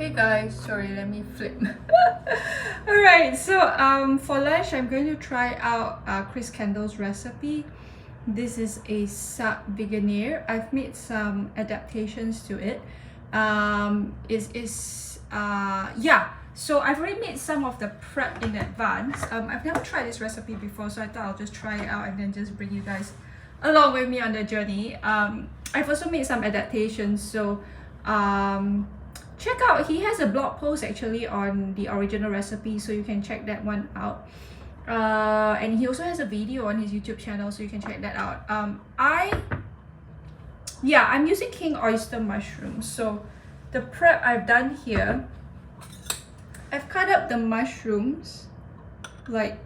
Hey guys, sorry, let me flip. Alright, so for lunch I'm going to try out Chris Kendall's recipe. This is a Saag Veganeer. I've made some adaptations to it. So I've already made some of the prep in advance. I've never tried this recipe before, so I thought I'll just try it out and then just bring you guys along with me on the journey. I've also made some adaptations, so check out, he has a blog post actually on the original recipe, so you can check that one out. And he also has a video on his YouTube channel, so you can check that out. I'm using king oyster mushrooms. So the prep I've done here, I've cut up the mushrooms like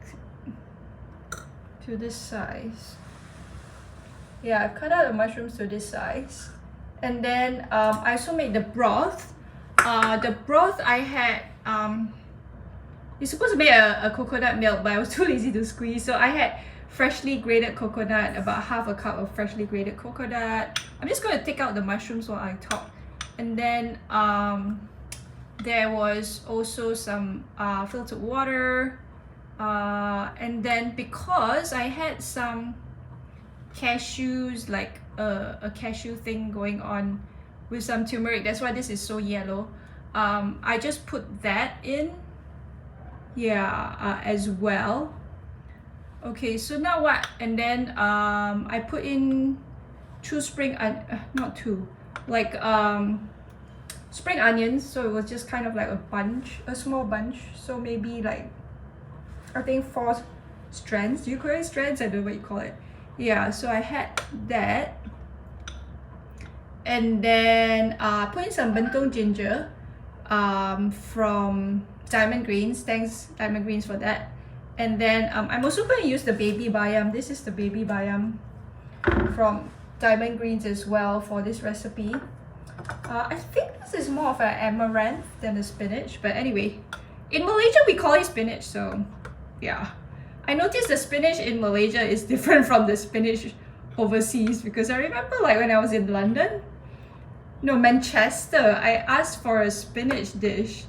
to this size. Yeah, I've cut out the mushrooms to this size. And then I also made the broth. The broth I had, you're supposed to make a coconut milk, but I was too lazy to squeeze. So I had freshly grated coconut, about half a cup of freshly grated coconut. I'm just going to take out the mushrooms while I talk. And then there was also some filtered water. And then because I had some cashews, like a cashew thing going on with some turmeric, that's why this is so yellow. I just put that in, as well. Okay, so now what? And then I put in spring onions. So it was just kind of like a small bunch. So maybe like, I think 4 strands. Do you call it strands? I don't know what you call it. Yeah, so I had that. And then put in some bentong ginger from Diamond Greens. Thanks Diamond Greens for that. And then I'm also going to use the baby bayam. This is the baby bayam from Diamond Greens as well for this recipe. I think this is more of an amaranth than the spinach, but anyway, in Malaysia we call it spinach, so yeah. I noticed the spinach in Malaysia is different from the spinach overseas, because I remember like when I was in Manchester, I asked for a spinach dish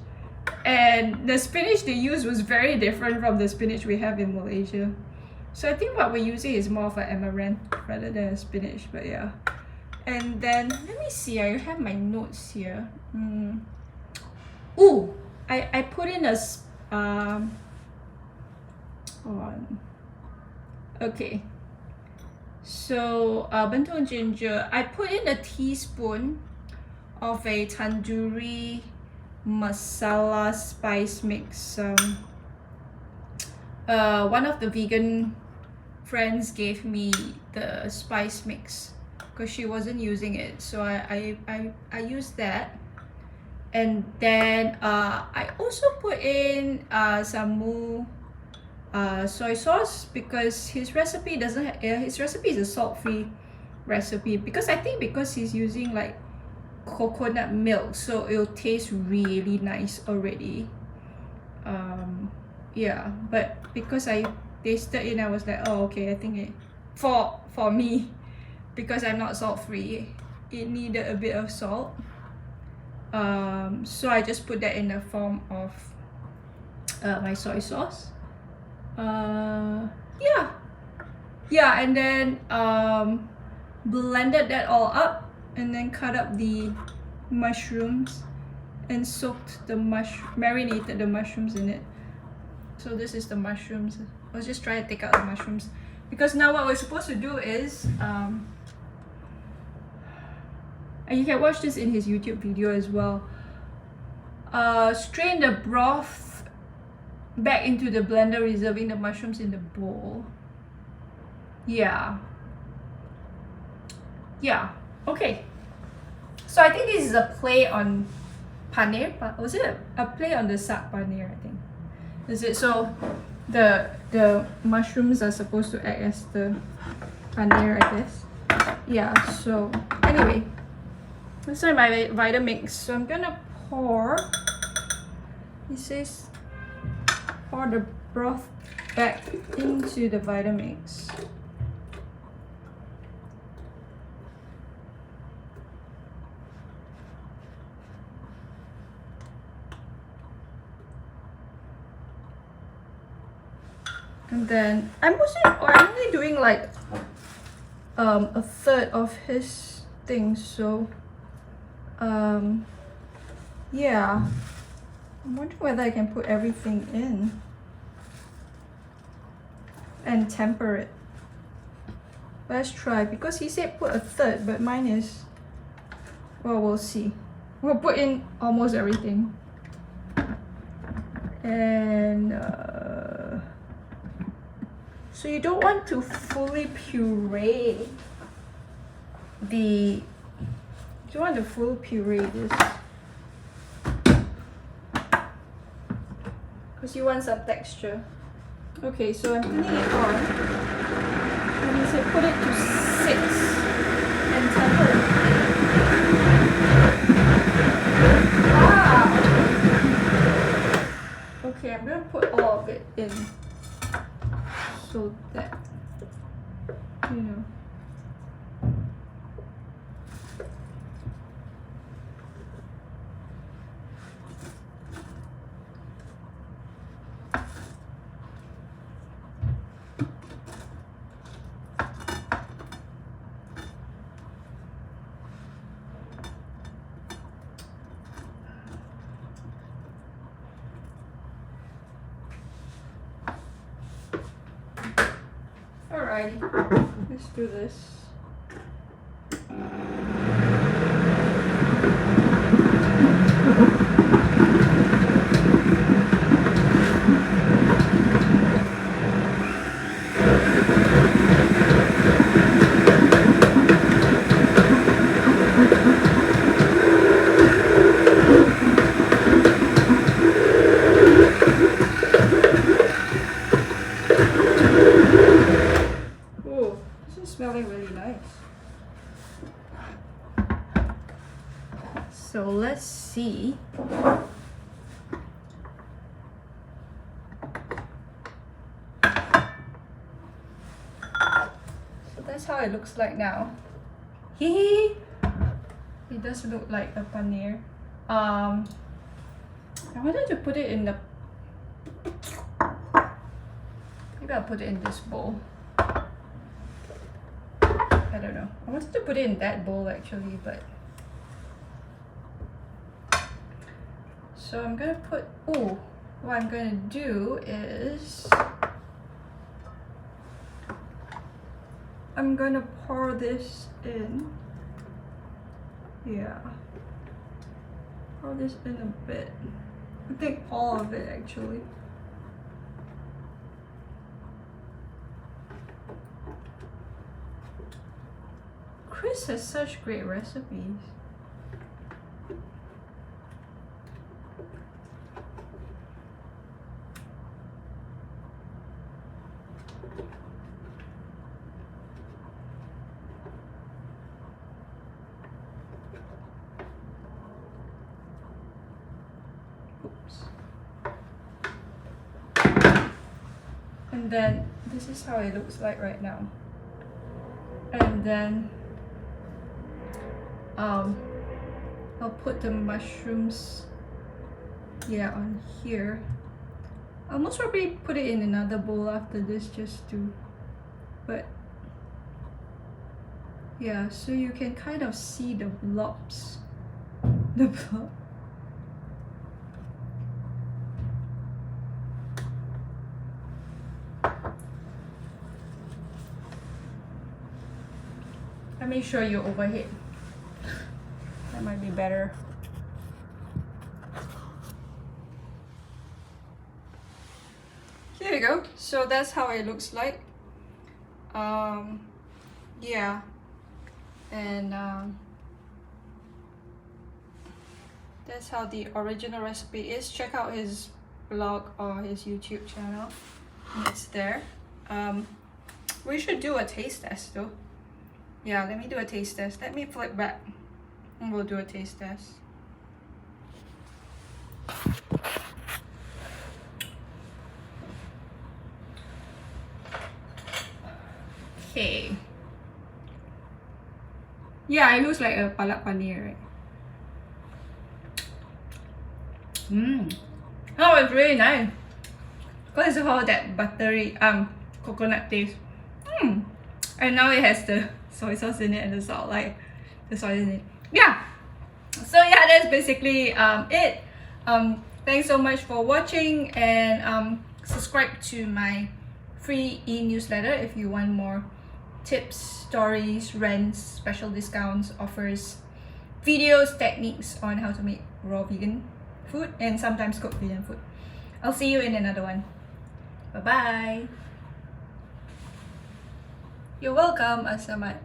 and the spinach they used was very different from the spinach we have in Malaysia. So I think what we're using is more of an amaranth rather than a spinach, but yeah. And then let me see, I have my notes here. Ooh, I put in a hold on. Okay, so bentong ginger, I put in a teaspoon of a tandoori masala spice mix. One of the vegan friends gave me the spice mix because she wasn't using it, so I used that. And then I also put in some soy sauce, because his recipe doesn't his recipe is a salt-free recipe, because I think because he's using like coconut milk, so it'll taste really nice already. But because I tasted it, I was like, oh okay, I think it for me, because I'm not salt-free, it needed a bit of salt. So I just put that in the form of my soy sauce. And then blended that all up, and then cut up the mushrooms and marinated the mushrooms in it. So this is the mushrooms. I was just trying to take out the mushrooms, because now what we're supposed to do is and you can watch this in his YouTube video as well, strain the broth back into the blender, reserving the mushrooms in the bowl. Okay, so I think this is a play on paneer. Was it a play on the saag paneer? I think. Is it? So the mushrooms are supposed to act as the paneer, I guess. So anyway, this is my Vitamix. So I'm gonna pour, it says pour the broth back into the Vitamix. And then I'm only doing like a third of his thing, so yeah. I'm wondering whether I can put everything in and temper it. Let's try, because he said put a third, but mine is, well, we'll see. We'll put in almost everything. And so you don't want to fully puree the, you want to fully puree this, because you want some texture. Okay, so I'm putting it on, and he said put it to 6 and temper it. Wow! Okay, I'm gonna put all of it in, so that, you know. Alrighty, let's do this. Smelling really nice. So let's see. So that's how it looks like now. It does look like a paneer. I wanted to put it in the, maybe I'll put it in this bowl. I don't know. I wanted to put it in that bowl actually, but so I'm gonna put, oh, what I'm gonna do is I'm gonna pour this in. Yeah. Pour this in a bit. I think all of it actually. Chris has such great recipes. Oops. And then this is how it looks like right now. And then I'll put the mushrooms, yeah, on here. I'll most probably put it in another bowl after this just to, but yeah, so you can kind of see the blobs. The blob. Let me show you overhead. That might be better. Here you go. So that's how it looks like. Yeah. And that's how the original recipe is. Check out his blog or his YouTube channel. It's there. We should do a taste test though. Yeah, let me do a taste test. Let me flip back and we'll do a taste test. Okay. Yeah, it looks like a palak paneer, right? Oh, it's really nice. because of all that buttery coconut taste. And now it has the soy sauce in it and the salt, like the soy in it. Yeah. So yeah, that's basically it. Thanks so much for watching, and subscribe to my free e-newsletter if you want more tips, stories, rants, special discounts, offers, videos, techniques on how to make raw vegan food and sometimes cook vegan food. I'll see you in another one. Bye bye. You're welcome, Asamat.